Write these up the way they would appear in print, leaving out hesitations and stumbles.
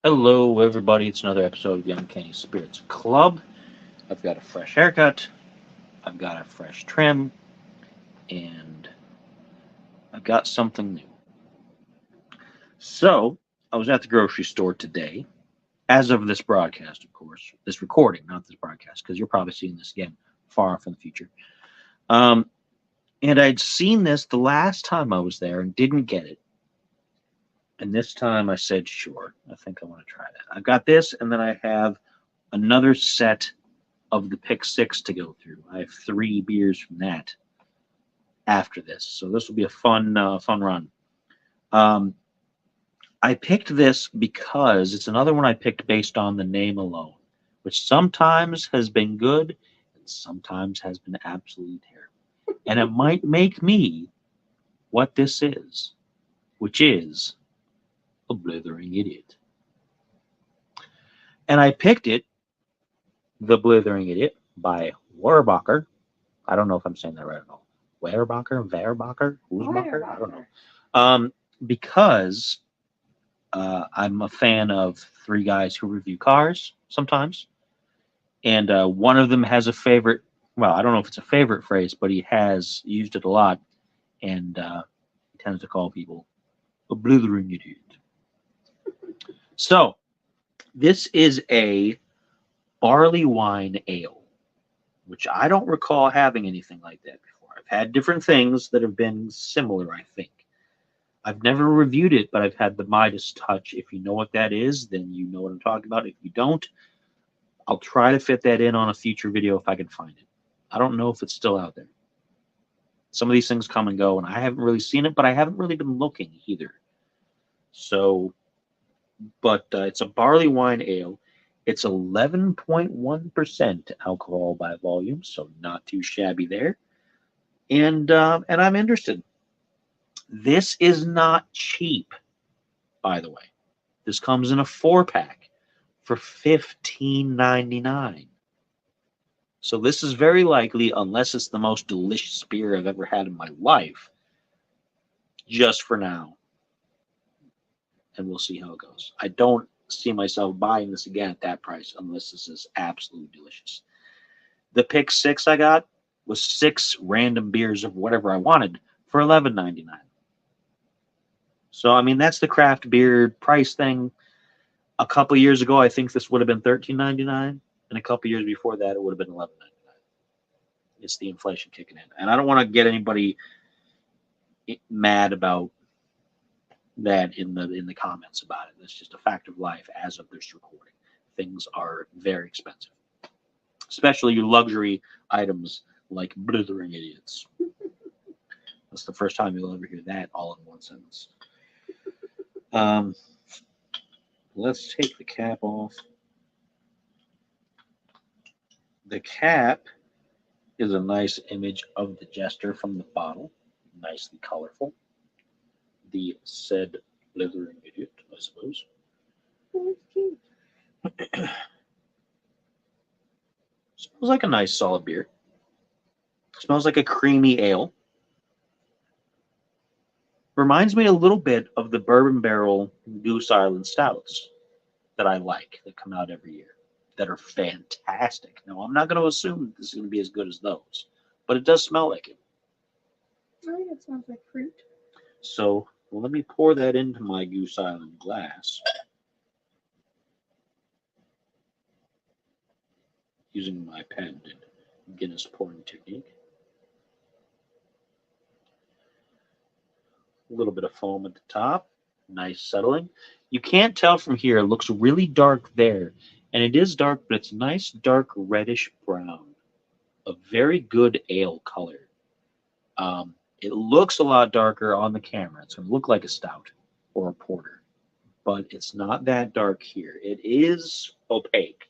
Hello, everybody. It's another episode of the Uncanny Spirits Club. I've got a fresh haircut, I've got a fresh trim, and I've got something new. So, I was at the grocery store today, as of this broadcast, of course. This recording, not this broadcast, because you're probably seeing this again far off in the future. Um, and I'd seen this the last time I was there and didn't get it. And this time I said, sure, I think I want to try that. I've got this, and then I have another set of the pick six to go through. I have three beers from that after this, so this will be a fun run. Um, I picked this because it's another one I picked based on the name alone, which sometimes has been good and sometimes has been absolutely terrible. And it might make me what this is, which is a blithering idiot. And I picked it, The Blithering Idiot, by Warbacher. I don't know if I'm saying that right at all. Verbacher, Whoosbacher? I don't know. Because I'm a fan of three guys who review cars sometimes, and one of them has a favorite. Well, I don't know if it's a favorite phrase, but he has used it a lot, and he tends to call people a blithering idiot. So this is a barley wine ale, which I don't recall having anything like that before. I've had different things that have been similar, I think. I've never reviewed it, but I've had the Midas touch. If you know what that is, then you know what I'm talking about. If you don't, I'll try to fit that in on a future video if I can find it. I don't know if it's still out there. Some of these things come and go, and I haven't really seen it, but I haven't really been looking either. So, but it's a barley wine ale. It's 11.1% alcohol by volume, so not too shabby there. And I'm interested. This is not cheap, by the way. This comes in a 4-pack for $15.99. So this is very likely, unless it's the most delicious beer I've ever had in my life, just for now. And we'll see how it goes. I don't see myself buying this again at that price unless this is absolutely delicious. The pick six I got was 6 random beers of whatever I wanted for $11.99. So, I mean, that's the craft beer price thing. A couple years ago, I think this would have been $13.99, and a couple years before that, it would have been $11.99. It's the inflation kicking in, and I don't want to get anybody mad about that in the comments about it. That's just a fact of life as of this recording. Things are very expensive, especially your luxury items like blithering idiots. That's the first time you'll ever hear that all in one sentence. Let's take the cap off. The cap is a nice image of the jester from the bottle, nicely colorful. The said blithering idiot, I suppose. Smells like a nice solid beer. Smells like a creamy ale. Reminds me a little bit of the Bourbon Barrel Goose Island Stouts that I like, that come out every year, that are fantastic. Now, I'm not going to assume this is going to be as good as those, but it does smell like it. I think it smells like fruit. So, let me pour that into my Goose Island glass using my patented Guinness pouring technique. A little bit of foam at the top, nice settling. You can't tell from here, it looks really dark there, and it is dark, but it's nice dark reddish brown. A very good ale color. It looks a lot darker on the camera. It's going to look like a stout or a porter, but it's not that dark here. It is opaque.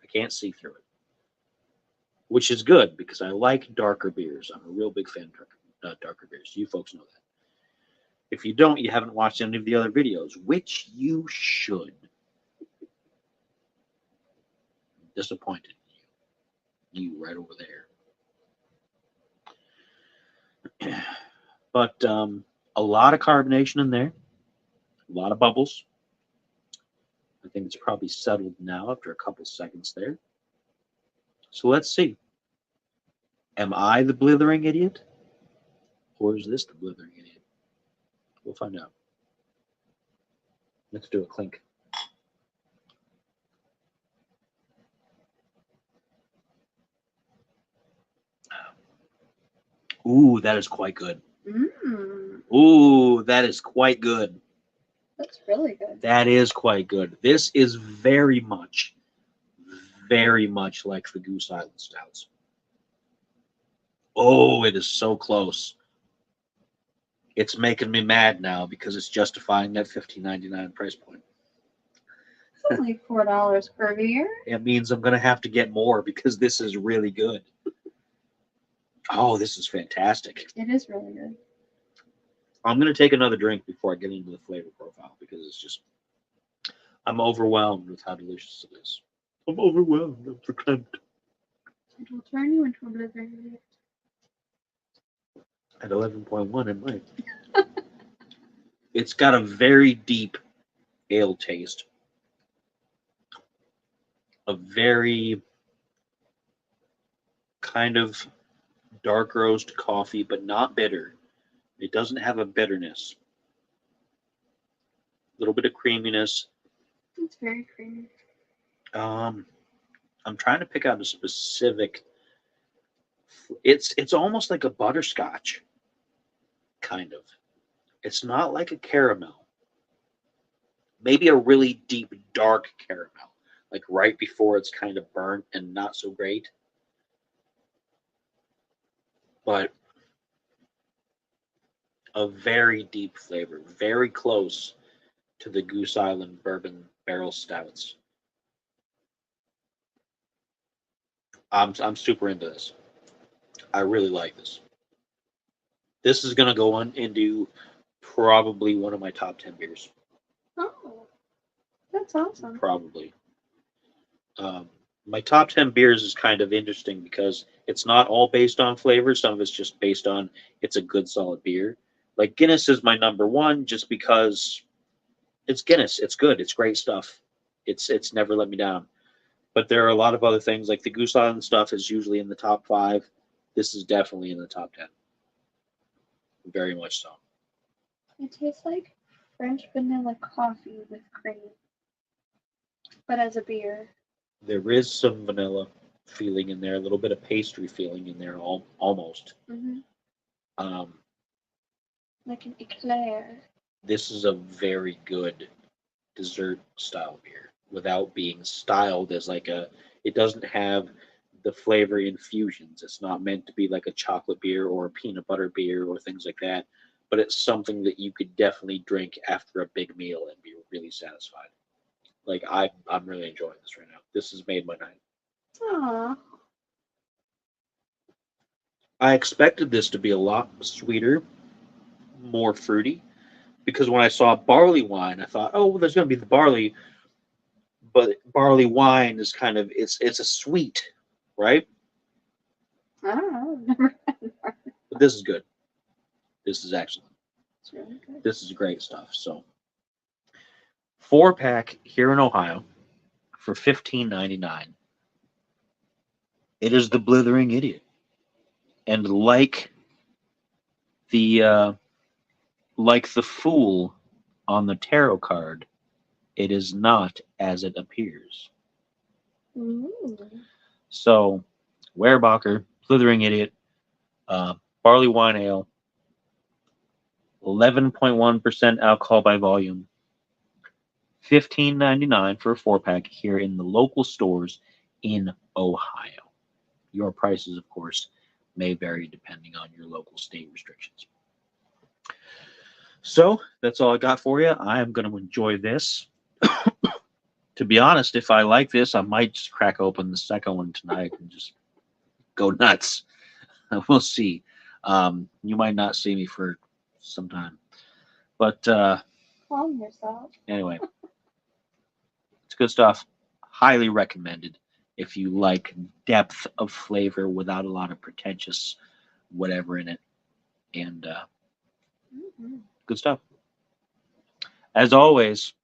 I can't see through it, which is good because I like darker beers. I'm a real big fan of darker beers. You folks know that. If you don't, you haven't watched any of the other videos, which you should. I'm disappointed in you right over there. But a lot of carbonation in there, a lot of bubbles. I think it's probably settled now after a couple seconds there. So let's see. Am I the blithering idiot? Or is this the blithering idiot? We'll find out. Let's do a clink. Ooh, that is quite good. Ooh, that is quite good. That's really good. That is quite good. This is very much like the Goose Island Stouts. Oh, it is so close. It's making me mad now because it's justifying that $15.99 price point. It's only $4 per beer. It means I'm going to have to get more because this is really good. Oh, this is fantastic. It is really good. I'm going to take another drink before I get into the flavor profile because it's just, I'm overwhelmed with how delicious it is. I'm overwhelmed. I'm verklempt. It will turn you into a blithering idiot. At 11.1, it might. It's got a very deep ale taste. A very kind of dark roast coffee, but not bitter. It doesn't have a bitterness. A little bit of creaminess. It's very creamy. I'm trying to pick out a specific. It's almost like a butterscotch, kind of. It's not like a caramel. Maybe a really deep, dark caramel, like right before it's kind of burnt and not so great. But a very deep flavor, very close to the Goose Island Bourbon Barrel Stouts. I'm super into this. I really like this. This is gonna go on into probably one of my top 10 beers. Oh, that's awesome. Probably. My top 10 beers is kind of interesting because it's not all based on flavor. Some of it's just based on it's a good solid beer. Like Guinness is my number one just because it's Guinness. It's good. It's great stuff. It's never let me down. But there are a lot of other things like the Goose Island stuff is usually in the top 5. This is definitely in the top 10. Very much so. It tastes like French vanilla coffee with cream, but as a beer. There is some vanilla feeling in there, a little bit of pastry feeling in there, almost. Mm-hmm. Um, Like an eclair. this is a very good dessert style beer without being styled as like a. It doesn't have the flavor infusions. It's not meant to be like a chocolate beer or a peanut butter beer or things like that. But it's something that you could definitely drink after a big meal and be really satisfied. Like I'm really enjoying this right now. This has made my night. Aww. I expected this to be a lot sweeter, more fruity, because when I saw barley wine, I thought, oh, well, there's going to be the barley, but barley wine is kind of it's a sweet, right? I don't know. I've never had barley. But this is good. This is excellent. It's really good. This is great stuff. So, 4-pack here in Ohio for $15.99. It is the Blithering Idiot, and like the fool on the tarot card, it is not as it appears. Ooh. So, Werebacher, Blithering Idiot, barley wine ale, 11.1% alcohol by volume, $15.99 for a 4-pack here in the local stores in Ohio. Your prices, of course, may vary depending on your local state restrictions. So that's all I got for you. I am going to enjoy this. To be honest, if I like this, I might just crack open the second one tonight and just go nuts. We'll see. You might not see me for some time. But Calm yourself. anyway, it's good stuff. Highly recommended if you like depth of flavor without a lot of pretentious whatever in it. And good stuff. As always,